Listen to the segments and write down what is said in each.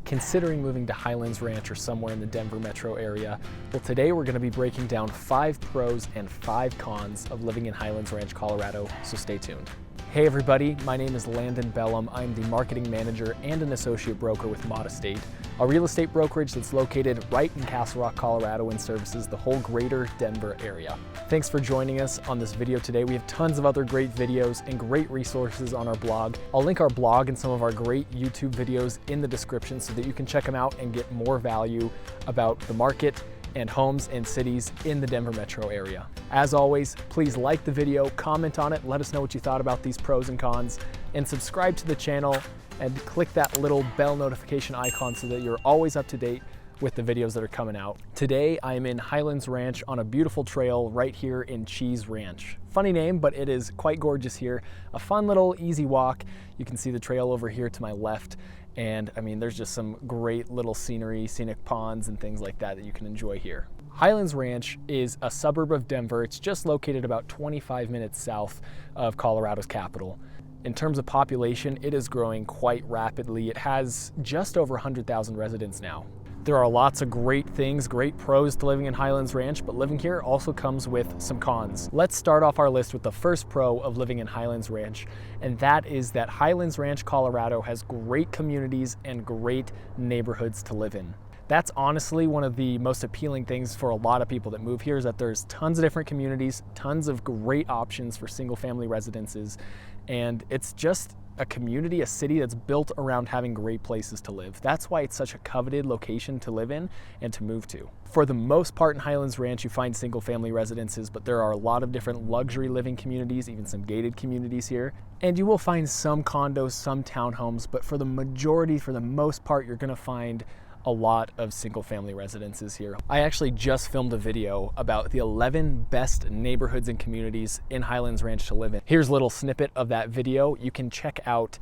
considering moving to Highlands Ranch or somewhere in the Denver metro area. Well, today we're going to be breaking down 5 pros and 5 cons of living in Highlands Ranch, Colorado, so stay tuned. Hey everybody, my name is Landon Bellum. I'm the marketing manager and an associate broker with Mod Estate, a real estate brokerage that's located right in Castle Rock, Colorado and services the whole greater Denver area. Thanks for joining us on this video today. We have tons of other great videos and great resources on our blog. I'll link our blog and some of our great YouTube videos in the description so that you can check them out and get more value about the market and homes and cities in the Denver metro area. As always, please like the video, comment on it, let us know what you thought about these pros and cons, and subscribe to the channel and click that little bell notification icon so that you're always up to date with the videos that are coming out. Today, I am in Highlands Ranch on a beautiful trail right here in Cheese Ranch. Funny name, but it is quite gorgeous here. A fun little easy walk. You can see the trail over here to my left. And I mean, there's just some great little scenery, scenic ponds and things like that you can enjoy here. Highlands Ranch is a suburb of Denver. It's just located about 25 minutes south of Colorado's capital. In terms of population, it is growing quite rapidly. It has just over 100,000 residents now. There are lots of great things, great pros to living in Highlands Ranch, but living here also comes with some cons. Let's start off our list with the first pro of living in Highlands Ranch, and that is that Highlands Ranch, Colorado has great communities and great neighborhoods to live in. That's honestly one of the most appealing things for a lot of people that move here, is that there's tons of different communities, tons of great options for single family residences, and it's just a community, a city that's built around having great places to live. That's why it's such a coveted location to live in and to move to. For the most part in Highlands Ranch, you find single family residences, but there are a lot of different luxury living communities, even some gated communities here. And you will find some condos, some townhomes, but for the majority, for the most part, you're gonna find a lot of single family residences here. I actually just filmed a video about the 11 best neighborhoods and communities in Highlands Ranch to live in. Here's a little snippet of that video. You can check out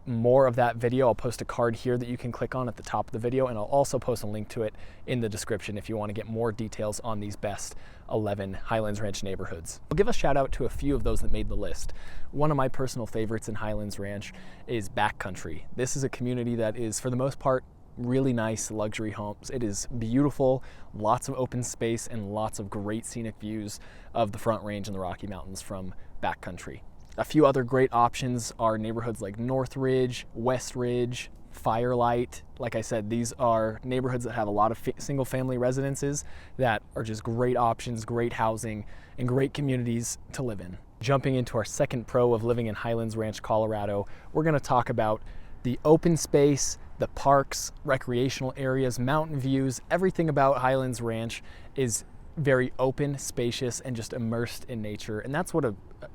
more of that video. I'll post a card here that you can click on at the top of the video, and I'll also post a link to it in the description if you want to get more details on these best 11 Highlands Ranch neighborhoods. I'll give a shout out to a few of those that made the list. One of my personal favorites in Highlands Ranch is Backcountry. This is a community that is, for the most part, really nice luxury homes. It is beautiful, lots of open space, and lots of great scenic views of the Front Range and the Rocky Mountains from Backcountry. A few other great options are neighborhoods like North Ridge, West Ridge, Firelight. Like I said, these are neighborhoods that have a lot of single family residences that are just great options, great housing, and great communities to live in. Jumping into our second pro of living in Highlands Ranch, Colorado, we're gonna talk about the open space, the parks, recreational areas, mountain views. Everything about Highlands Ranch is very open, spacious, and just immersed in nature. And that's what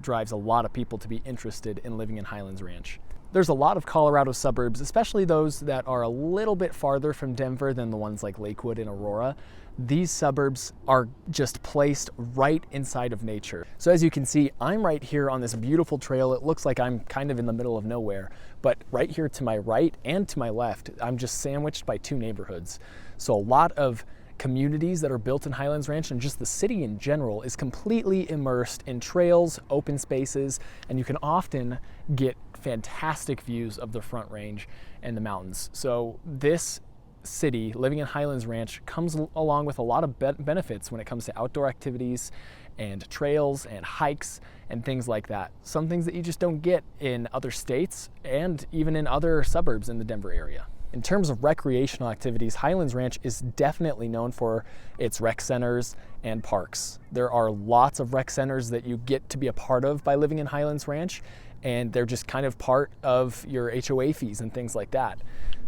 drives a lot of people to be interested in living in Highlands Ranch. There's a lot of Colorado suburbs, especially those that are a little bit farther from Denver than the ones like Lakewood and Aurora. These suburbs are just placed right inside of nature. So as you can see, I'm right here on this beautiful trail. It looks like I'm kind of in the middle of nowhere, but right here to my right and to my left, I'm just sandwiched by 2 neighborhoods. So a lot of communities that are built in Highlands Ranch, and just the city in general is completely immersed in trails, open spaces, and you can often get fantastic views of the Front Range and the mountains. So this city, living in Highlands Ranch, comes along with a lot of benefits when it comes to outdoor activities and trails and hikes and things like that. Some things that you just don't get in other states and even in other suburbs in the Denver area. In terms of recreational activities, Highlands Ranch is definitely known for its rec centers and parks. There are lots of rec centers that you get to be a part of by living in Highlands Ranch, and they're just kind of part of your HOA fees and things like that.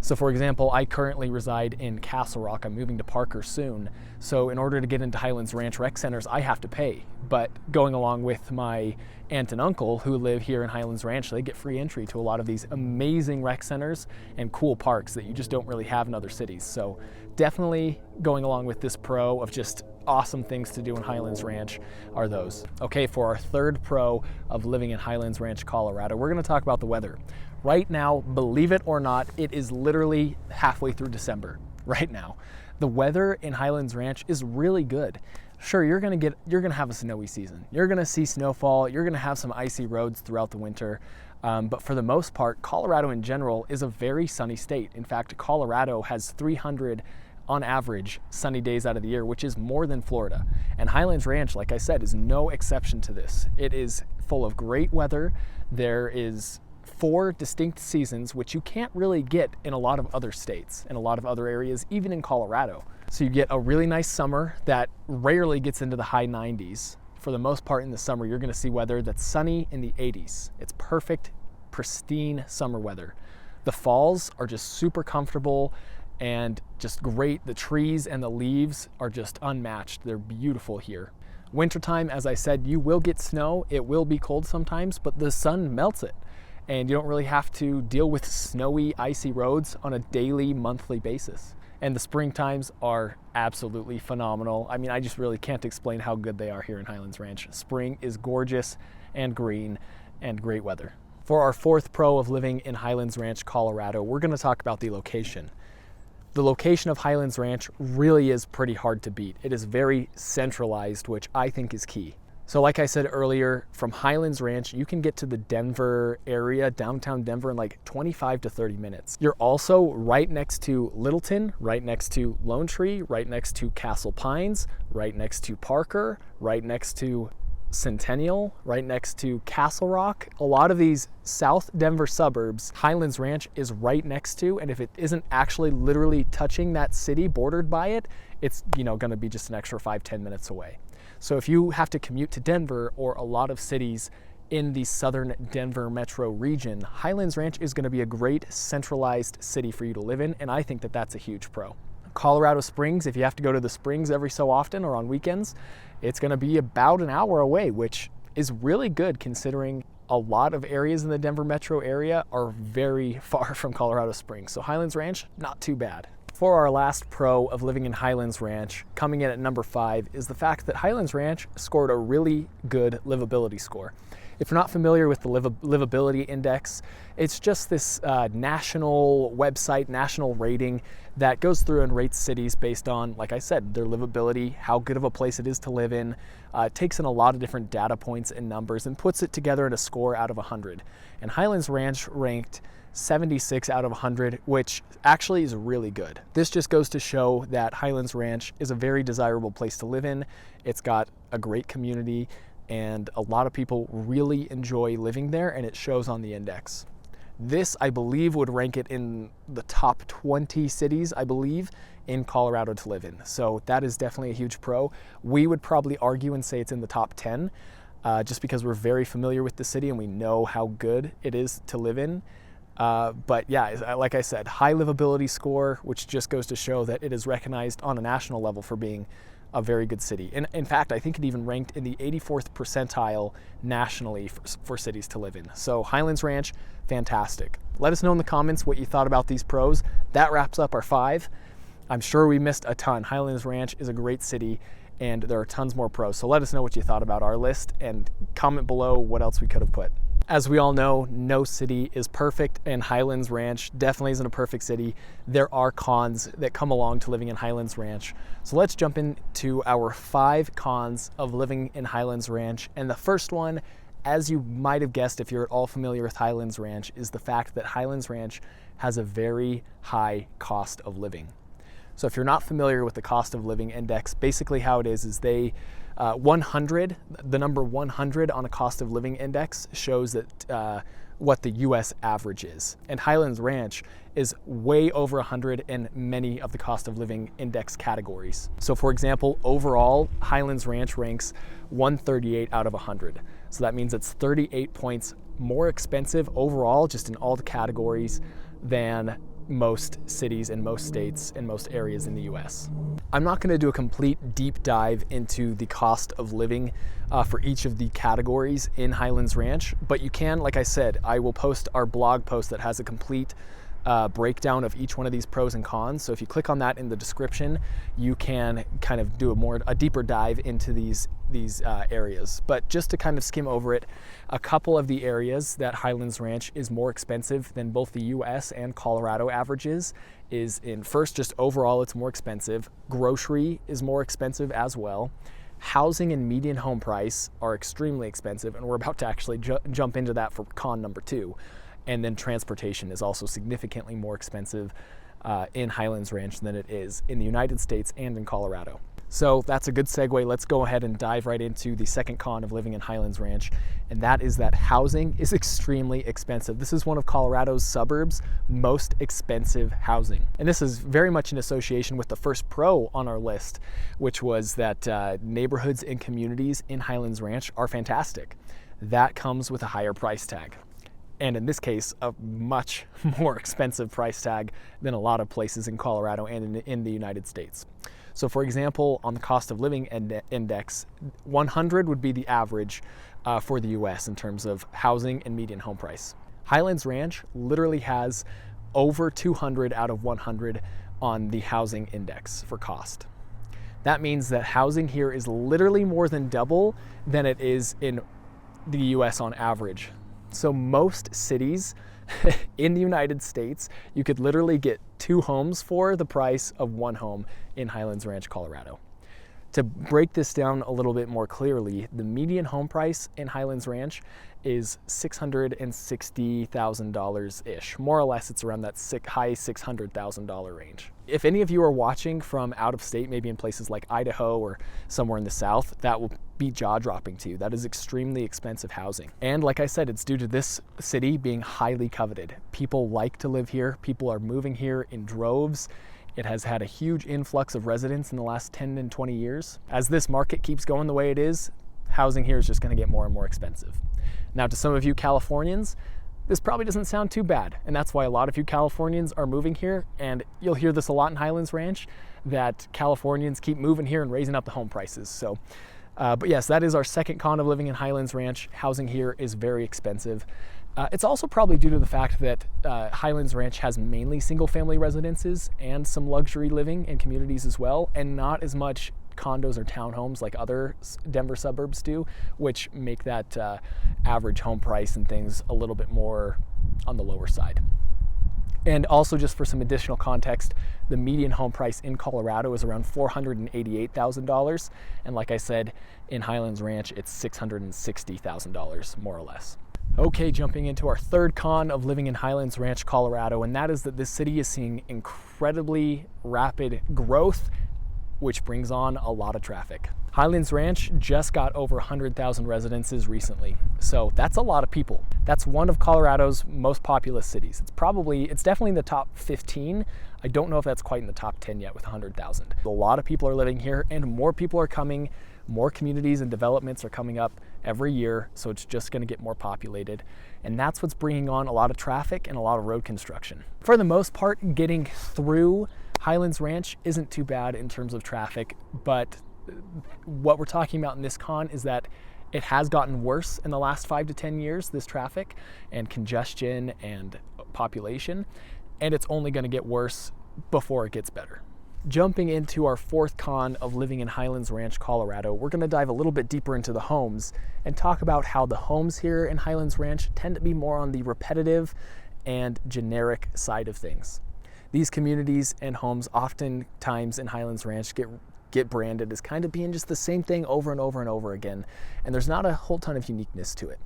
So for example, I currently reside in Castle Rock. I'm moving to Parker soon. So in order to get into Highlands Ranch rec centers, I have to pay. But going along with my aunt and uncle who live here in Highlands Ranch, they get free entry to a lot of these amazing rec centers and cool parks that you just don't really have in other cities. So definitely going along with this pro of just awesome things to do in Highlands Ranch are those. Okay, for our third pro of living in Highlands Ranch, Colorado, we're gonna talk about the weather. Right now, believe it or not, it is literally halfway through December right now. The weather in Highlands Ranch is really good. Sure, you're gonna have a snowy season. You're gonna see snowfall, you're gonna have some icy roads throughout the winter, But for the most part, Colorado in general is a very sunny state. In fact, Colorado has 300 on average sunny days out of the year, which is more than Florida. And Highlands Ranch, like I said, is no exception to this. It is full of great weather. There is 4 distinct seasons, which you can't really get in a lot of other states, in a lot of other areas, even in Colorado. So you get a really nice summer that rarely gets into the high 90s. For the most part in the summer, you're gonna see weather that's sunny in the 80s. It's perfect, pristine summer weather. The falls are just super comfortable and just great. The trees and the leaves are just unmatched. They're beautiful here. Wintertime, as I said, you will get snow. It will be cold sometimes, but the sun melts it. And you don't really have to deal with snowy, icy roads on a daily, monthly basis. And the spring times are absolutely phenomenal. I mean, I just really can't explain how good they are here in Highlands Ranch. Spring is gorgeous and green and great weather. For our 4th pro of living in Highlands Ranch, Colorado, we're gonna talk about the location. The location of Highlands Ranch really is pretty hard to beat. It is very centralized, which I think is key. So like I said earlier, from Highlands Ranch, you can get to the Denver area, downtown Denver, in like 25 to 30 minutes. You're also right next to Littleton, right next to Lone Tree, right next to Castle Pines, right next to Parker, right next to Centennial, right next to Castle Rock. A lot of these South Denver suburbs, Highlands Ranch is right next to, and if it isn't actually literally touching that city, bordered by it, it's gonna be just an extra 5-10 minutes away. So if you have to commute to Denver or a lot of cities in the southern Denver metro region, Highlands Ranch is gonna be a great centralized city for you to live in, and I think that that's a huge pro. Colorado Springs, if you have to go to the Springs every so often or on weekends, it's gonna be about an hour away, which is really good considering a lot of areas in the Denver metro area are very far from Colorado Springs. So Highlands Ranch, not too bad. For our last pro of living in Highlands Ranch, coming in at number 5, is the fact that Highlands Ranch scored a really good livability score. If you're not familiar with the Livability Index, it's just this national website, national rating that goes through and rates cities based on, like I said, their livability, how good of a place it is to live in. It takes in a lot of different data points and numbers and puts it together in a score out of 100. And Highlands Ranch ranked 76 out of 100, which actually is really good. This just goes to show that Highlands Ranch is a very desirable place to live in. It's got a great community, and a lot of people really enjoy living there, and it shows on the index. This, I believe, would rank it in the top 20 cities, I believe, in Colorado to live in. So that is definitely a huge pro. We would probably argue and say it's in the top 10, just because we're very familiar with the city and we know how good it is to live in. But yeah, like I said, high livability score, which just goes to show that it is recognized on a national level for being a very good city. And in fact, I think it even ranked in the 84th percentile nationally for cities to live in. So Highlands Ranch, fantastic. Let us know in the comments what you thought about these pros. That wraps up our 5. I'm sure we missed a ton. Highlands Ranch is a great city, and there are tons more pros. So let us know what you thought about our list and comment below what else we could have put. As we all know, no city is perfect, and Highlands Ranch definitely isn't a perfect city. There are cons that come along to living in Highlands Ranch. So let's jump into our 5 cons of living in Highlands Ranch. And the first one, as you might have guessed if you're at all familiar with Highlands Ranch, is the fact that Highlands Ranch has a very high cost of living. So if you're not familiar with the cost of living index, basically how it is they 100, the number 100 on a cost of living index shows that what the US average is. And Highlands Ranch is way over 100 in many of the cost of living index categories. So for example, overall, Highlands Ranch ranks 138 out of 100. So that means it's 38 points more expensive overall, just in all the categories, than most cities in most states and most areas in the US. I'm not going to do a complete deep dive into the cost of living for each of the categories in Highlands Ranch, but you can, like I said, I will post our blog post that has a complete breakdown of each one of these pros and cons. So if you click on that in the description, you can kind of do a deeper dive into these areas. But just to kind of skim over it, a couple of the areas that Highlands Ranch is more expensive than both the US and Colorado averages is in, first, just overall it's more expensive. Grocery is more expensive as well. Housing and median home price are extremely expensive, and we're about to actually jump into that for con number 2. And then transportation is also significantly more expensive in Highlands Ranch than it is in the United States and in Colorado. So that's a good segue. Let's go ahead and dive right into the second con of living in Highlands Ranch, and that is that housing is extremely expensive. This is one of Colorado's suburbs' most expensive housing. And this is very much in association with the first pro on our list, which was that neighborhoods and communities in Highlands Ranch are fantastic. That comes with a higher price tag. And in this case, a much more expensive price tag than a lot of places in Colorado and in the United States. So for example, on the cost of living index, 100 would be the average for the US in terms of housing and median home price. Highlands Ranch literally has over 200 out of 100 on the housing index for cost. That means that housing here is literally more than double than it is in the US on average. So most cities in the United States, you could literally get 2 homes for the price of 1 home in Highlands Ranch, Colorado. To break this down a little bit more clearly, the median home price in Highlands Ranch is $660,000-ish. More or less, it's around that high $600,000 range. If any of you are watching from out of state, maybe in places like Idaho or somewhere in the South, that will be jaw-dropping to you. That is extremely expensive housing. And like I said, it's due to this city being highly coveted. People like to live here. People are moving here in droves. It has had a huge influx of residents in the last 10 and 20 years. As this market keeps going the way it is, housing here is just going to get more and more expensive. Now, to some of you Californians, this probably doesn't sound too bad, and that's why a lot of you Californians are moving here, and you'll hear this a lot in Highlands Ranch, that Californians keep moving here and raising up the home prices. So, but yes, that is our second con of living in Highlands Ranch. Housing here is very expensive. It's also probably due to the fact that Highlands Ranch has mainly single-family residences and some luxury living in communities as well, and not as much condos or townhomes like other Denver suburbs do, which make that average home price and things a little bit more on the lower side. And also, just for some additional context, the median home price in Colorado is around $488,000. And like I said, in Highlands Ranch, it's $660,000, more or less. Okay, jumping into our third con of living in Highlands Ranch, Colorado, and that is that this city is seeing incredibly rapid growth, which brings on a lot of traffic. Highlands Ranch just got over 100,000 residences recently, so that's a lot of people. That's one of Colorado's most populous cities. It's definitely in the top 15. I don't know if that's quite in the top 10 yet with 100,000. A lot of people are living here, and more people are coming. More communities and developments are coming up every year, so it's just going to get more populated. And that's what's bringing on a lot of traffic and a lot of road construction. For the most part, getting through Highlands Ranch isn't too bad in terms of traffic, but what we're talking about in this con is that it has gotten worse in the last 5 to 10 years, this traffic and congestion and population, and it's only going to get worse before it gets better. Jumping into our fourth con of living in Highlands Ranch, Colorado, we're going to dive a little bit deeper into the homes and talk about how the homes here in Highlands Ranch tend to be more on the repetitive and generic side of things. These communities and homes oftentimes in Highlands Ranch get branded as kind of being just the same thing over and over and over again, and there's not a whole ton of uniqueness to it.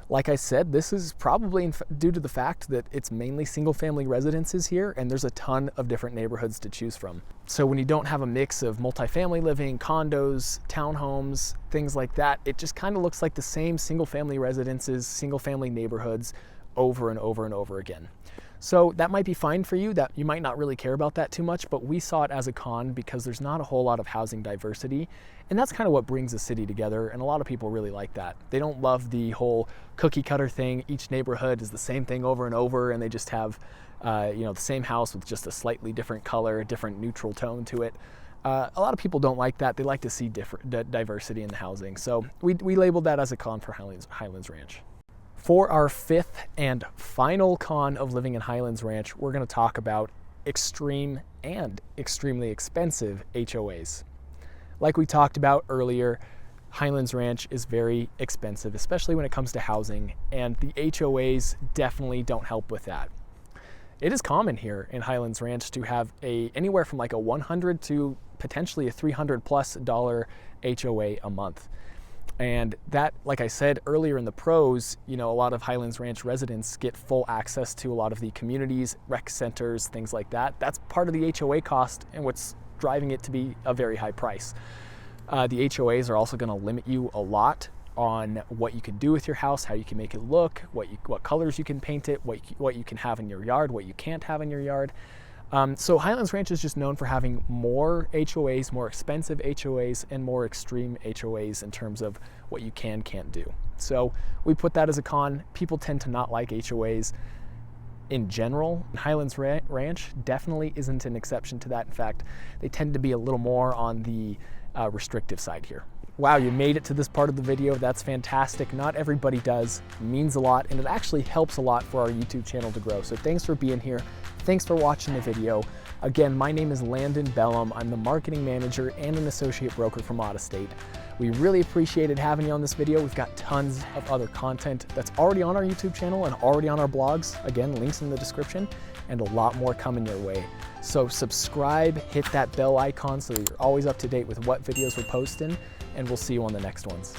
Like I said, this is probably due to the fact that it's mainly single-family residences here, and there's a ton of different neighborhoods to choose from. So when you don't have a mix of multifamily living, condos, townhomes, things like that, it just kind of looks like the same single-family residences, single-family neighborhoods over and over and over again. So that might be fine for you, that you might not really care about that too much, but we saw it as a con because there's not a whole lot of housing diversity, and that's kind of what brings the city together, and a lot of people really like that. They don't love the whole cookie cutter thing. Each neighborhood is the same thing over and over, and they just have the same house with just a slightly different color, different neutral tone to it. A lot of people don't like that. They like to see diversity in the housing. So we labeled that as a con for Highlands Ranch. For our fifth and final con of living in Highlands Ranch, we're going to talk about extreme and extremely expensive HOAs. Like we talked about earlier, Highlands Ranch is very expensive, especially when it comes to housing, and the HOAs definitely don't help with that. it is common here in Highlands Ranch to have anywhere from like a $100 to potentially a $300+ HOA a month. And that, like I said earlier in the pros, a lot of Highlands Ranch residents get full access to a lot of the communities, rec centers, things like that. That's part of the HOA cost and what's driving it to be a very high price. The HOAs are also going to limit you a lot on what you can do with your house, how you can make it look, what colors you can paint it, what you can have in your yard, what you can't have in your yard. So Highlands Ranch is just known for having more HOAs, more expensive HOAs, and more extreme HOAs in terms of what you can't do. So we put that as a con. People tend to not like HOAs in general. Highlands Ranch definitely isn't an exception to that. In fact, they tend to be a little more on the restrictive side here. Wow, you made it to this part of the video. That's fantastic. Not everybody does. It means a lot, and it actually helps a lot for our YouTube channel to grow. So thanks for being here. Thanks for watching the video. Again, my name is Landon Bellum. I'm the marketing manager and an associate broker from out of state. We really appreciated having you on this video. We've got tons of other content that's already on our YouTube channel and already on our blogs. Again, links in the description, and a lot more coming your way. So subscribe, hit that bell icon so that you're always up to date with what videos we're posting, and we'll see you on the next ones.